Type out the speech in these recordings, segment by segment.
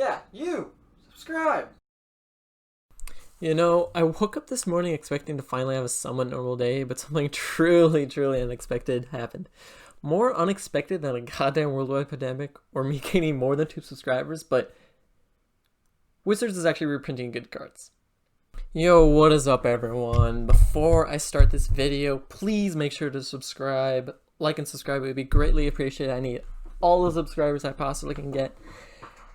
Yeah, you! Subscribe! You know, I woke up this morning expecting to finally have a somewhat normal day, but something truly, truly unexpected happened. More unexpected than a goddamn worldwide pandemic or me gaining more than 2 subscribers, but Wizards is actually reprinting good cards. Yo, what is up everyone? Before I start this video, please make sure to subscribe. Like and subscribe, it would be greatly appreciated. I need all the subscribers I possibly can get.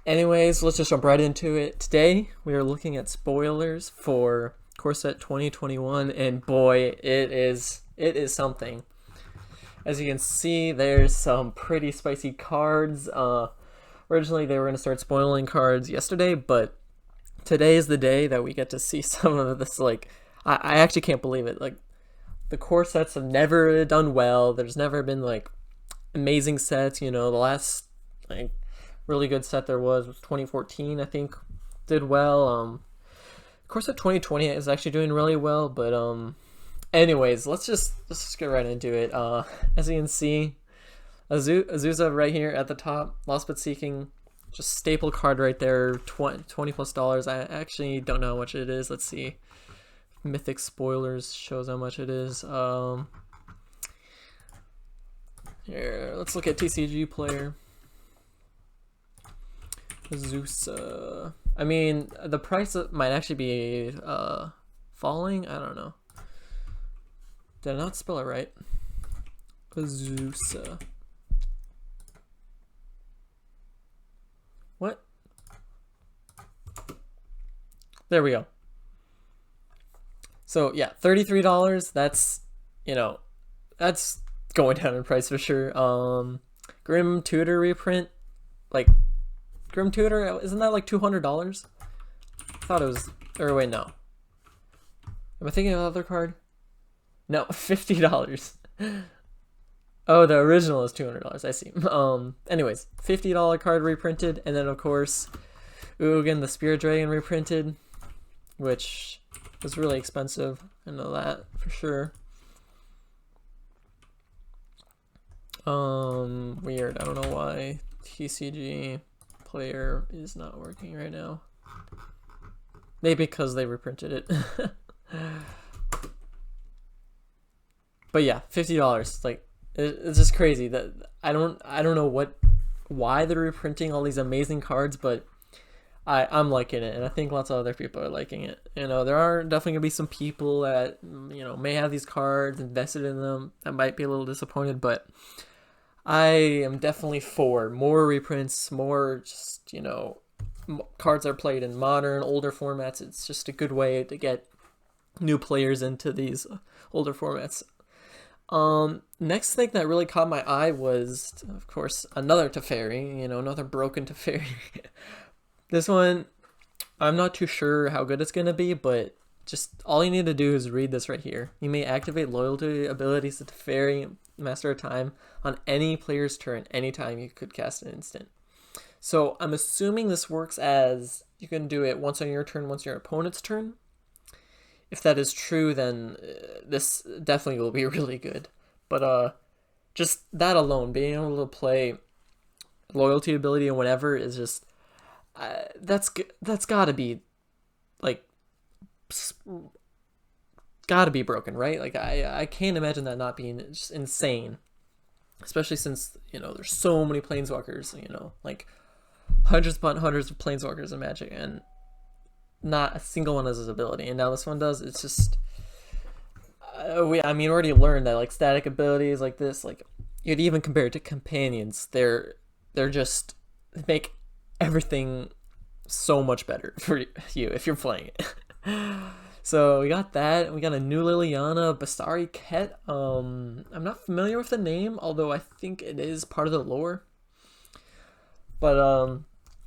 Anyways, let's just jump right into it. Today, we are looking at spoilers for Core Set 2021, and boy, it is something. As you can see, there's some pretty spicy cards. Originally, they were going to start spoiling cards yesterday, but today is the day that we get to see some of this. Like, I actually can't believe it. Like, the core sets have never done well. There's never been, like, amazing sets. You know, the last, like, really good set there was 2014, I think, did well. Of course, set 2020 is actually doing really well, but anyways, let's just get right into it. As you can see, Azusa right here at the top, Lost But Seeking, just staple card right there, $20+. I actually don't know how much it is. Let's see. Mythic Spoilers shows how much it is. Here, let's look at TCG player. Zeus, I mean, the price might actually be falling. I don't know. Did I not spell it right? Zeus. What? There we go. So yeah, $33. That's, you know, that's going down in price for sure. Grim Tutor reprint, like. Grim Tutor, isn't that like $200? I thought it was, or wait, no. Am I thinking of another card? No, $50. Oh, the original is $200, I see. Anyways, $50 card reprinted, and then of course, Ugin the Spirit Dragon reprinted, which was really expensive. I know that for sure. Weird, I don't know why TCG player is not working right now. Maybe because they reprinted it. But yeah, $50. Like, it's just crazy that I don't know why they're reprinting all these amazing cards, but I'm liking it, and I think lots of other people are liking it. You know, there are definitely gonna be some people that, you know, may have these cards invested in them that might be a little disappointed, but I am definitely for more reprints, more just, you know, cards are played in modern, older formats. It's just a good way to get new players into these older formats. Next thing that really caught my eye was, of course, another Teferi, you know, another broken Teferi. This one, I'm not too sure how good it's going to be, but just all you need to do is read this right here. You may activate loyalty abilities to Teferi Master of Time on any player's turn anytime you could cast an instant. So I'm assuming this works as you can do it once on your turn, once your opponent's turn. If that is true, then this definitely will be really good. But just that alone, being able to play loyalty ability and whatever is just that's gotta be like gotta be broken, right? Like I can't imagine that not being just insane, especially since, you know, there's so many planeswalkers, you know, like hundreds upon hundreds of planeswalkers in Magic, and not a single one has this ability, and now this one does. It's just we already learned that like static abilities like this, like you'd even compare it to companions, they're just make everything so much better for you if you're playing it. So we got that. We got a new Liliana Bassari Cat. I'm not familiar with the name, although I think it is part of the lore. But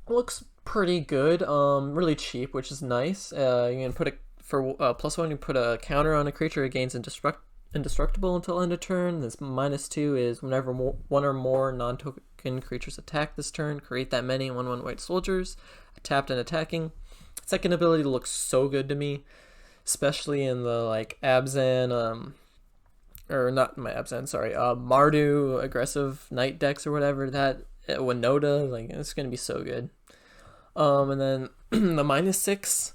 looks pretty good. Really cheap, which is nice. You can put a for +1. You put a counter on a creature, it gains indestructible until end of turn. This -2 is whenever one or more non-token creatures attack this turn, create that many 1/1 white soldiers, tapped and attacking. Second ability looks so good to me, especially in the like Abzan, or not my Abzan, sorry, Mardu aggressive knight decks or whatever. That Winota, like, it's gonna be so good. And then the -6,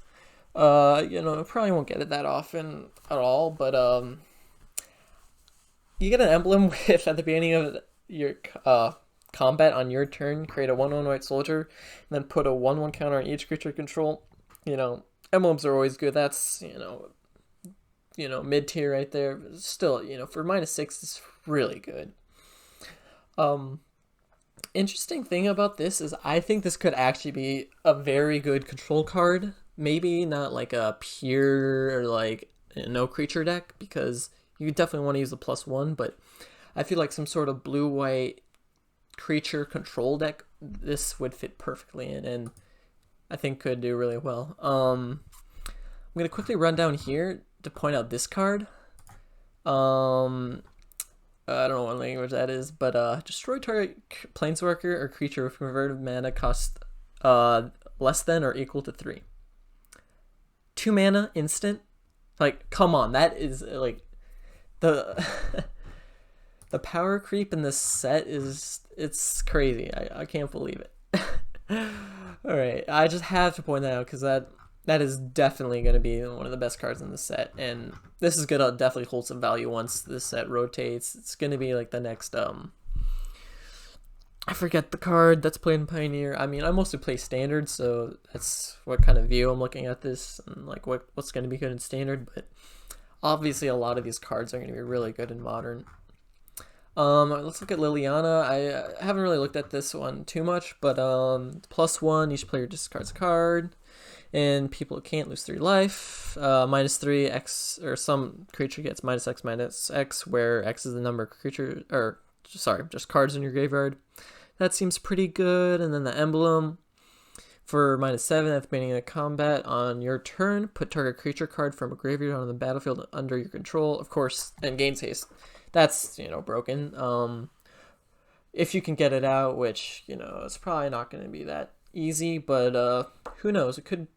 you know, probably won't get it that often at all, but you get an emblem with at the beginning of your combat on your turn, create a 1/1 white soldier, and then put a 1/1 counter on each creature you control. You know, emblems are always good. That's, mid tier right there. But still, for -6, it's really good. Interesting thing about this is I think this could actually be a very good control card. Maybe not like a pure or like no creature deck, because you definitely want to use the +1, but I feel like some sort of blue-white creature control deck, this would fit perfectly in, and I think could do really well. I'm going to quickly run down here to point out this card. I don't know what language that is, but destroy target planeswalker or creature with converted mana cost less than or equal to 3. 2 mana instant. Like, come on, that is like the the power creep in this set it's crazy. I can't believe it. All right, I just have to point that out because that is definitely going to be one of the best cards in the set, and this is going to definitely hold some value once this set rotates. It's going to be like the next I forget the card that's played in Pioneer. I mean, I mostly play Standard, so that's what kind of view I'm looking at this, and like what's going to be good in Standard, but obviously a lot of these cards are going to be really good in Modern. Let's look at Liliana. I haven't really looked at this one too much, but +1, each player discards a card, and people can't lose 3 life. -3, X, or some creature gets -X, where X is the number of creature, or sorry, just cards in your graveyard. That seems pretty good. And then the emblem for -7 at the beginning of combat on your turn, put target creature card from a graveyard on the battlefield under your control. Of course, and gains haste. That's, broken. If you can get it out, which, it's probably not going to be that easy, but who knows? It could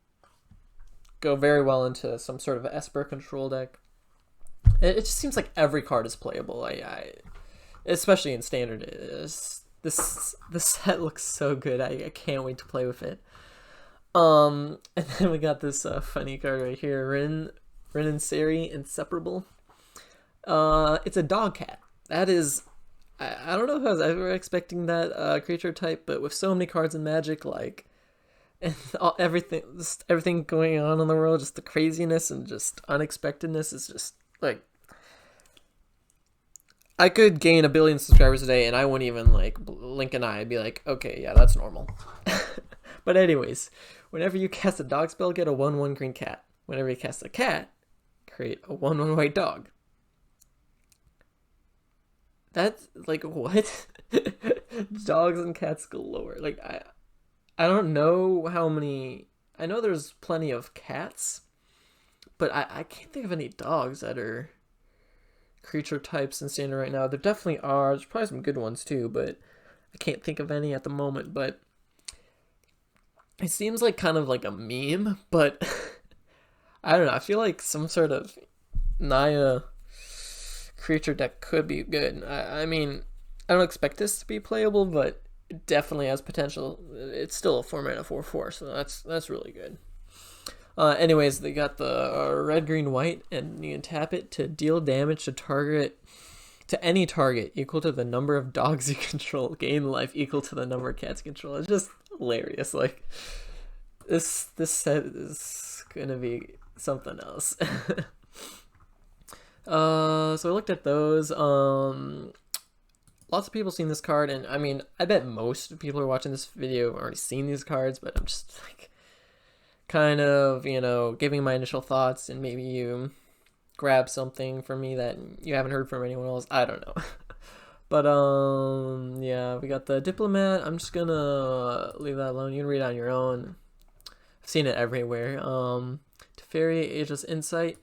go very well into some sort of Esper control deck. It just seems like every card is playable. I especially in Standard. This set looks so good. I can't wait to play with it. And then we got this funny card right here, Rin and Seri, Inseparable. It's a dog cat. That is, I don't know if I was ever expecting that creature type, but with so many cards in Magic, like, and everything going on in the world, just the craziness and just unexpectedness is just like, I could gain 1 billion subscribers today and I wouldn't even like blink an eye. I'd be like, okay, yeah, that's normal. But anyways, whenever you cast a dog spell, get a 1/1 green cat. Whenever you cast a cat, create a 1/1 white dog. That's like, what? Dogs and cats galore. Like, I don't know how many. I know there's plenty of cats, but I can't think of any dogs that are creature types in Standard right now. There definitely are. There's probably some good ones too, but I can't think of any at the moment. But it seems like kind of like a meme, but I don't know. I feel like some sort of Naya creature deck could be good. I mean, I don't expect this to be playable, but it definitely has potential. It's still a 4-mana 4/4, so that's really good. Anyways, they got the red, green, white, and you can tap it to deal damage to any target equal to the number of dogs you control. Gain life equal to the number of cats you control. It's just hilarious. Like, this set is gonna be something else. So I looked at those. Lots of people seen this card, and I mean, I bet most people who are watching this video have already seen these cards, but I'm just like, kind of, giving my initial thoughts, and maybe you grab something from me that you haven't heard from anyone else. I don't know. But yeah, we got the Diplomat. I'm just gonna leave that alone. You can read it on your own. I've seen it everywhere. Teferi, Ageless Insight.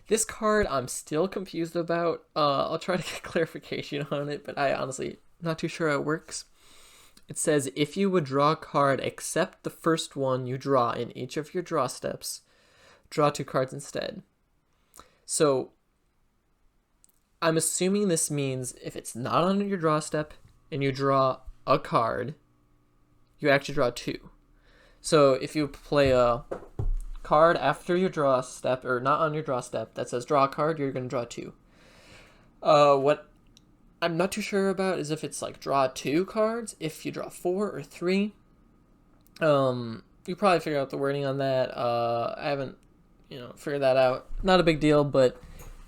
This card I'm still confused about. I'll try to get clarification on it, but I honestly not too sure how it works. It says, if you would draw a card except the first one you draw in each of your draw steps, draw 2 cards instead. So I'm assuming this means if it's not on your draw step and you draw a card, you actually draw 2. So if you play a card after your draw step, or not on your draw step, that says draw a card, you're going to draw 2. What I'm not too sure about is if it's like draw 2 cards, if you draw 4 or 3. You probably figure out the wording on that. I haven't, figured that out. Not a big deal, but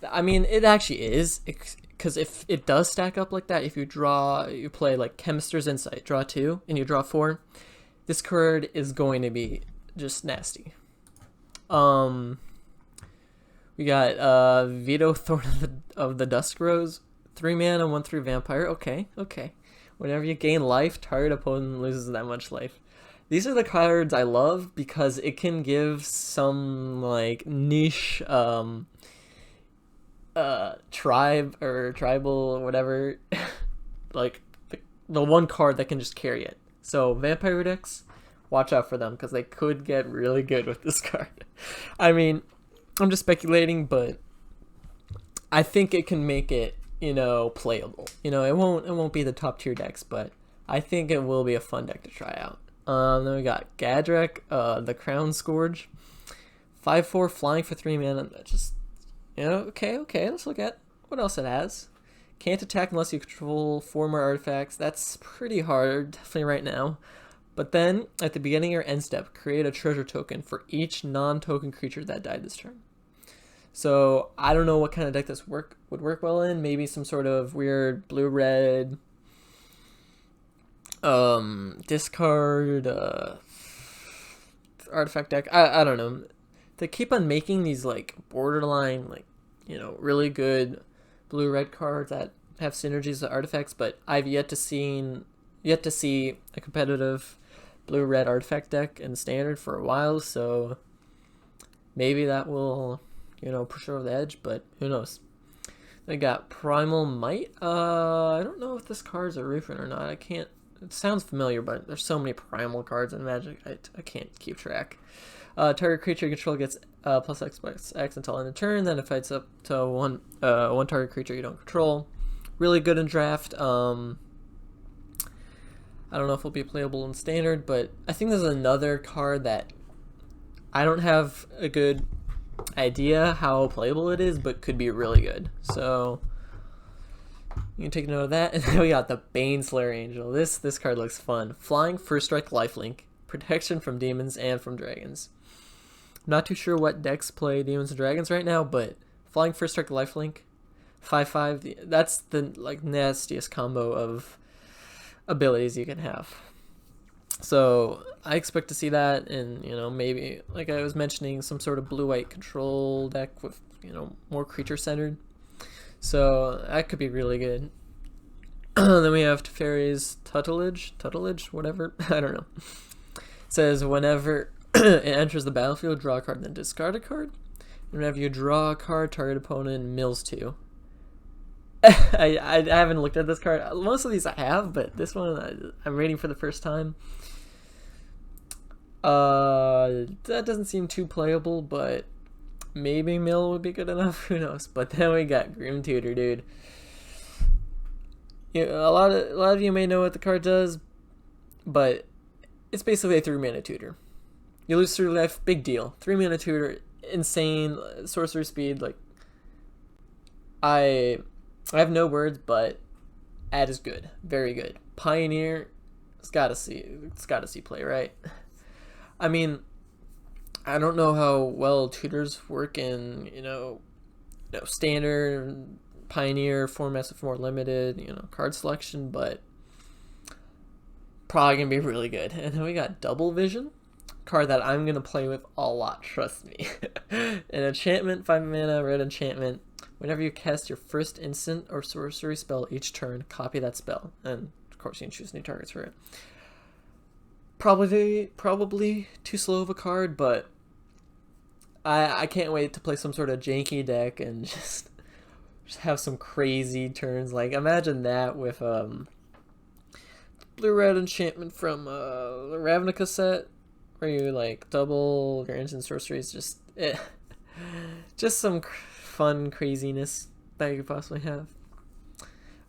I mean, it actually is. Because if it does stack up like that, if you play like Chemist's Insight, draw 2, and you draw 4, this card is going to be just nasty. We got Vito, Thorn of the Dusk Rose, 3 mana, 1/3 vampire. Okay. Whenever you gain life, target opponent loses that much life. These are the cards I love because it can give some like niche tribe or tribal or whatever like the one card that can just carry it. So vampire decks, watch out for them because they could get really good with this card. I mean, I'm just speculating, but I think it can make it, playable. It won't be the top tier decks, but I think it will be a fun deck to try out. Then we got Gadrak, the Crown Scourge, 5/4 flying for 3 mana. Just, okay. Let's look at what else it has. Can't attack unless you control 4 more artifacts. That's pretty hard, definitely right now. But then, at the beginning or end step, create a treasure token for each non-token creature that died this turn. So, I don't know what kind of deck this would work well in. Maybe some sort of weird blue-red discard artifact deck. I don't know. They keep on making these like borderline, like, really good blue-red cards that have synergies with artifacts, but I've yet to see a competitive blue-red artifact deck in standard for a while, so maybe that will, push over the edge, but who knows. They got Primal Might. I don't know if this card's a reprint or not. It sounds familiar, but there's so many Primal cards in Magic, I can't keep track. Target creature you control gets +X until end of turn, then it fights up to one target creature you don't control. Really good in draft. I don't know if it'll be playable in standard, but I think there's another card that I don't have a good idea how playable it is, but could be really good. So you can take note of that. And then we got the Baneslayer Angel. This card looks fun. Flying, first strike, lifelink, protection from demons and from dragons. I'm not too sure what decks play demons and dragons right now, but flying, first strike, lifelink, 5/5. That's the nastiest combo of abilities you can have. So I expect to see that, and maybe like I was mentioning, some sort of blue-white control deck with more creature centered. So that could be really good. Then we have Teferi's Tutelage, whatever. I don't know. It says whenever it enters the battlefield, draw a card, then discard a card. And whenever you draw a card, target opponent mills 2. I haven't looked at this card. Most of these I have, but this one I'm reading for the first time. That doesn't seem too playable, but maybe mill would be good enough. Who knows? But then we got Grim Tutor, dude. A lot of you may know what the card does, but it's basically a 3-mana tutor. You lose 3 life, big deal. 3-mana tutor, insane sorcery speed. Like, I have no words, but ad is good, very good. Pioneer, it's gotta see play, right? I mean, I don't know how well tutors work in standard, Pioneer formats with more limited card selection, but probably gonna be really good. And then we got Double Vision, card that I'm gonna play with a lot, trust me. An enchantment, 5 mana, red enchantment. Whenever you cast your first instant or sorcery spell each turn, copy that spell, and of course you can choose new targets for it. Probably too slow of a card, but I can't wait to play some sort of janky deck and just have some crazy turns. Like, imagine that with blue-red enchantment from the Ravnica set, where you double your instant sorceries. Just some fun craziness that you could possibly have.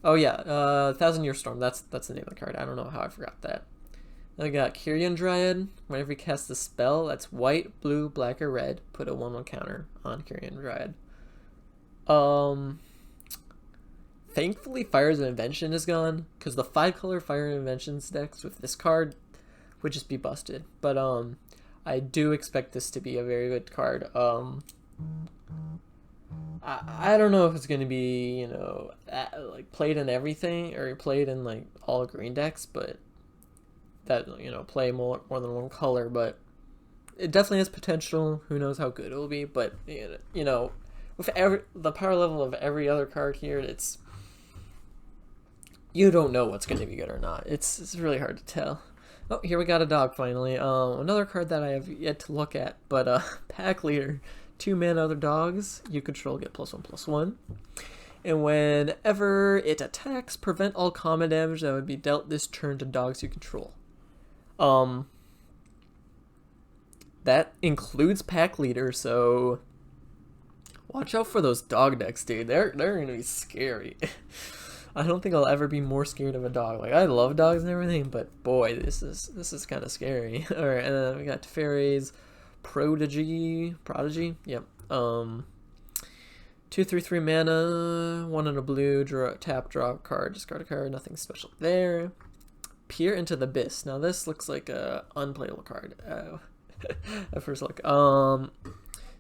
Oh yeah, 1,000 Year Storm. That's the name of the card. I don't know how I forgot that. I got Kirian Dryad. Whenever you cast a spell that's white, blue, black, or red, put a 1/1 counter on Kirian Dryad. Thankfully, Fire's Invention is gone, because the 5-color Fire Inventions decks with this card would just be busted. But I do expect this to be a very good card. I don't know if it's gonna be, you know, like played in everything or played in like all green decks, but that, you know, play more than one color. But it definitely has potential. Who knows how good it will be? But you know, with the power level of every other card here, it's, you don't know what's going to be good or not. It's really hard to tell. Oh, here we got a dog finally. Another card that I have yet to look at, but Pack Leader. 2 mana other dogs you control get +1/+1. And whenever it attacks, prevent all combat damage that would be dealt this turn to dogs you control. That includes Pack Leader, so watch out for those dog decks, dude. They're gonna be scary. I don't think I'll ever be more scared of a dog. Like, I love dogs and everything, but boy, this is kind of scary. All right, and then we got Teferi's Prodigy. Yep. 2/3/3 mana, 1 in a blue. Draw a card, discard a card. Nothing special there. Peer into the Abyss. Now this looks like a unplayable card. At first look.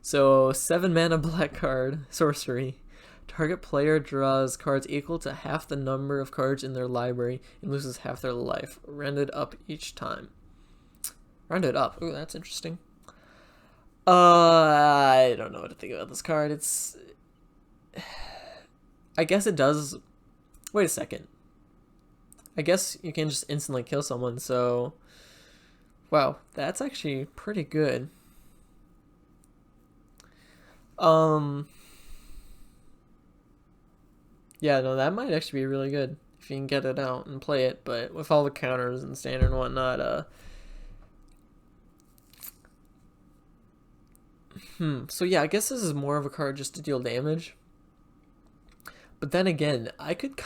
So 7 mana black card, sorcery. Target player draws cards equal to half the number of cards in their library and loses half their life. Rounded up each time. Rounded up. Ooh, that's interesting. I don't know what to think about this card. It's, I guess it does. Wait a second. I guess you can just instantly kill someone, so wow, that's actually pretty good. Yeah, no, that might actually be really good if you can get it out and play it, but with all the counters and standard and whatnot, so yeah, I guess this is more of a card just to deal damage. But then again, I could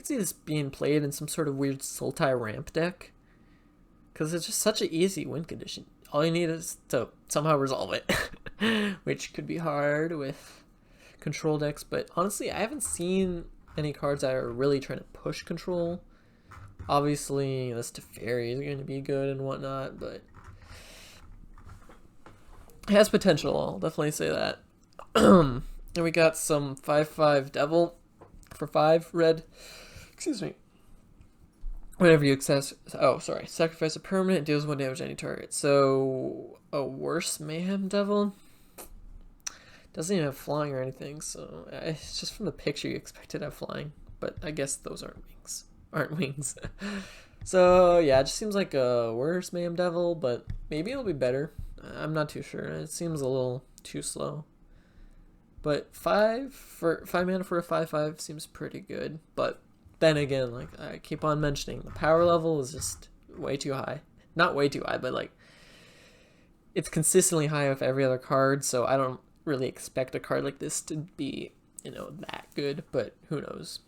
see this being played in some sort of weird Sultai ramp deck, because it's just such an easy win condition. All you need is to somehow resolve it, which could be hard with control decks. But honestly, I haven't seen any cards that are really trying to push control. Obviously, this Teferi is going to be good and whatnot, but it has potential, I'll definitely say that. And we got some 5/5 Devil for 5 red. Excuse me. Whenever you sacrifice a permanent, deals 1 damage to any target. So a worse Mayhem Devil. Doesn't even have flying or anything, so it's just from the picture you expect it to have flying. But I guess those aren't wings. So yeah, it just seems like a worse Mayhem Devil, but maybe it'll be better. I'm not too sure. It seems a little too slow. But 5 mana for a 5/5 seems pretty good. But then again, like I keep on mentioning, the power level is just way too high. Not way too high, but like it's consistently high with every other card, so I don't really expect a card like this to be, you know, that good, but who knows.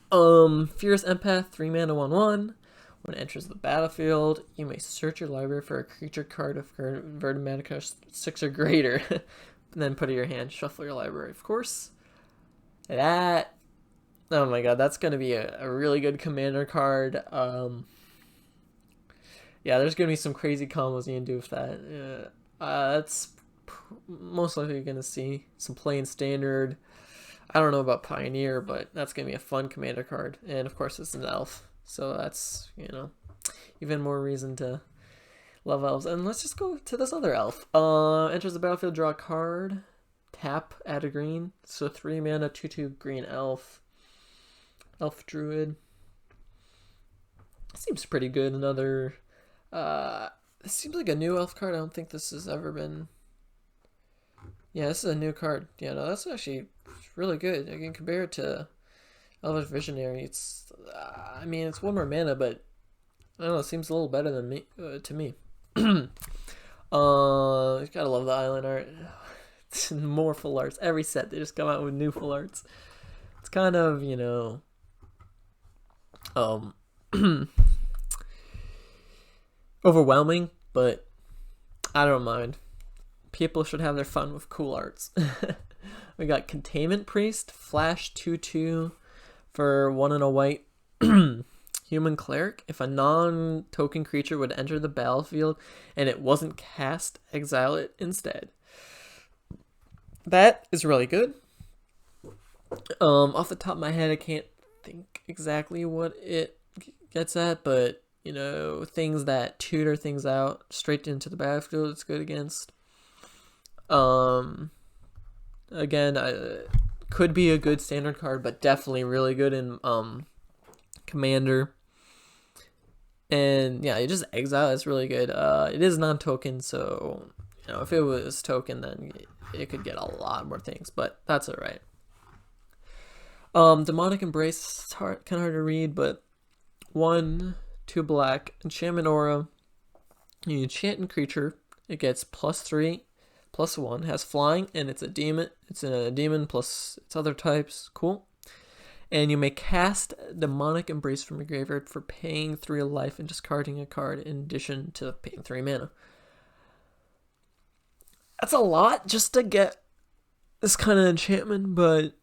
Fierce Empath, 3 mana 1/1. When it enters the battlefield, you may search your library for a creature card of converted mana cost 6 or greater. And then put it in your hand, shuffle your library, of course. That, oh my god, that's going to be a really good commander card. Yeah, there's going to be some crazy combos you can do with that. That's most likely going to see some play in standard. I don't know about Pioneer, but that's going to be a fun commander card. And of course, it's an elf. So that's, you know, even more reason to love elves. And let's just go to this other elf. Enters the battlefield, draw a card. Tap, add a green. So 3 mana, 2/2 green elf. Elf druid. Seems pretty good. Another, this seems like a new elf card. I don't think this has ever been. Yeah, this is a new card. Yeah, no, that's actually really good. I can compare it to Elvish Visionary. It's, I mean, it's 1 more mana, but I don't know. It seems a little better than me to me. You gotta love the island art. More full arts. Every set they just come out with new full arts. It's kind of, you know, overwhelming, but I don't mind. People should have their fun with cool arts. We got Containmentpriest Flash 2/2 for 1 and a white. Human cleric. If a non-token creature would enter the battlefield and it wasn't cast, exile it instead. That is really good. Off the top of my head, I can't think exactly what it gets at, but you know, things that tutor things out straight into the battlefield, it's good against. Again, could be a good standard card, but definitely really good in Commander. And yeah, you just exile. It's really good. It is non-token, so you know, if it was token, then it could get a lot more things, but that's alright. Demonic Embrace is kind of hard to read, but 1, 2 black, enchantment aura. You enchant a creature, it gets +3, +1, has flying, and it's a demon. It's a demon plus its other types. Cool. And you may cast Demonic Embrace from your graveyard for paying 3 life and discarding a card in addition to paying 3 mana. That's a lot just to get this kind of enchantment, but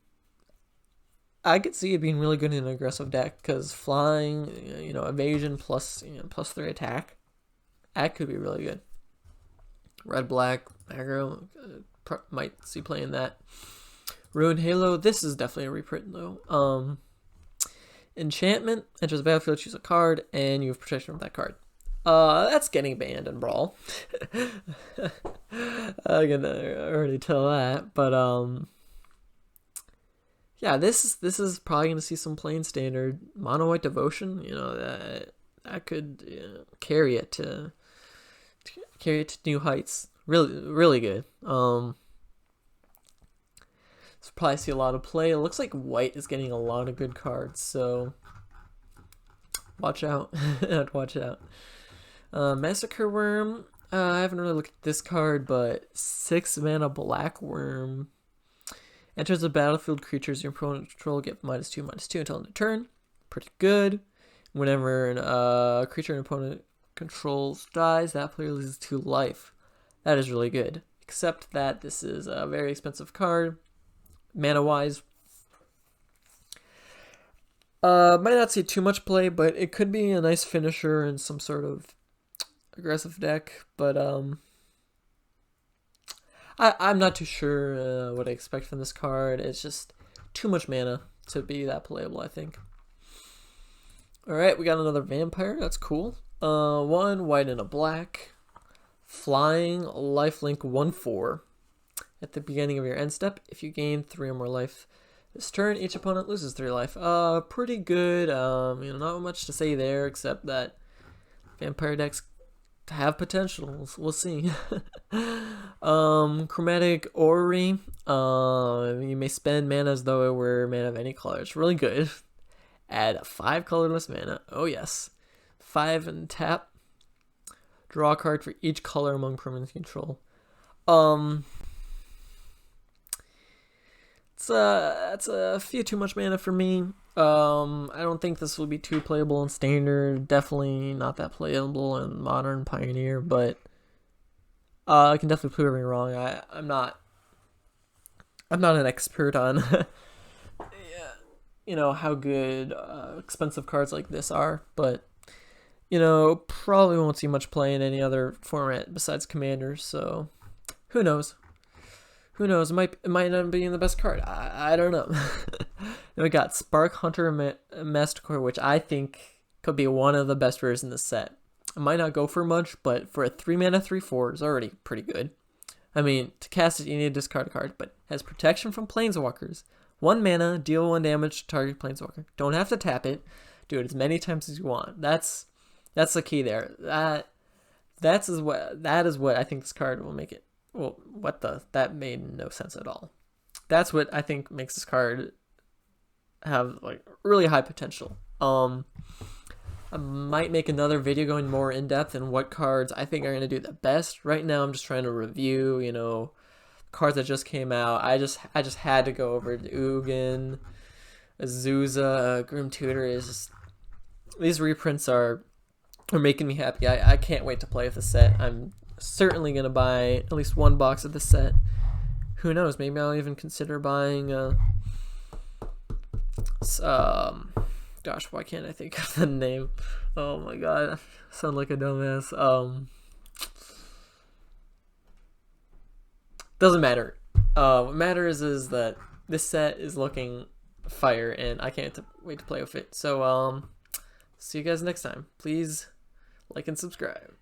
I could see it being really good in an aggressive deck because flying, you know, evasion plus, you know, +3 attack, that could be really good. Red black aggro, might see playing that. Ruined Halo, this is definitely a reprint though. Enchantment, enters the battlefield, choose a card, and you have protection from that card. That's getting banned in Brawl. I can already tell that, but yeah, this is probably gonna see some plain standard mono white devotion. You know, that could carry it to new heights. Really good. So probably see a lot of play. It looks like white is getting a lot of good cards, so watch out. Watch out. Massacre Worm. I haven't really looked at this card, but 6 mana black worm. Enters the battlefield, creatures your opponent control get -2/-2 until end of turn. Pretty good. Whenever a creature an opponent controls dies, that player loses 2 life. That is really good. Except that this is a very expensive card, mana-wise. Might not see too much play, but it could be a nice finisher in some sort of aggressive deck. But I'm not too sure what I expect from this card. It's just too much mana to be that playable, I think. Alright, we got another vampire. That's cool. 1 white and a black. Flying, lifelink 1/4. At the beginning of your end step, if you gain 3 or more life this turn, each opponent loses 3 life. Pretty good. You know, not much to say there, except that vampire decks have potential. We'll see. Chromatic Orrery. You may spend mana as though it were mana of any color. It's really good. Add 5 colorless mana. Oh yes. 5 and tap. Draw a card for each color among permanent control. It's a few too much mana for me. I don't think this will be too playable in standard. Definitely not that playable in modern Pioneer, but I can definitely prove me wrong. I'm not an expert on you know how good expensive cards like this are, but you know, probably won't see much play in any other format besides Commander, so who knows? Who knows? It might not be the best card. I don't know. Then we got Spark Hunter Mastercard, which I think could be one of the best rares in the set. It might not go for much, but for a 3 mana 3/4 is already pretty good. I mean, to cast it, you need to discard a card, but has protection from Planeswalkers. 1 mana, deal 1 damage to target Planeswalker. Don't have to tap it. Do it as many times as you want. That's the key there. That is what I think this card will make it. Well, that made no sense at all. That's what I think makes this card have like really high potential. I might make another video going more in depth in what cards I think are going to do the best. Right now I'm just trying to review, you know, cards that just came out. I just had to go over the Ugin, Azusa, Grim Tutor. These reprints are are making me happy. I can't wait to play with the set. I'm certainly going to buy at least one box of the set. Who knows? Maybe I'll even consider buying gosh, why can't I think of the name? Oh my god, I sound like a dumbass. Doesn't matter. What matters is that this set is looking fire, and I can't wait to play with it. So, see you guys next time. Please like and subscribe.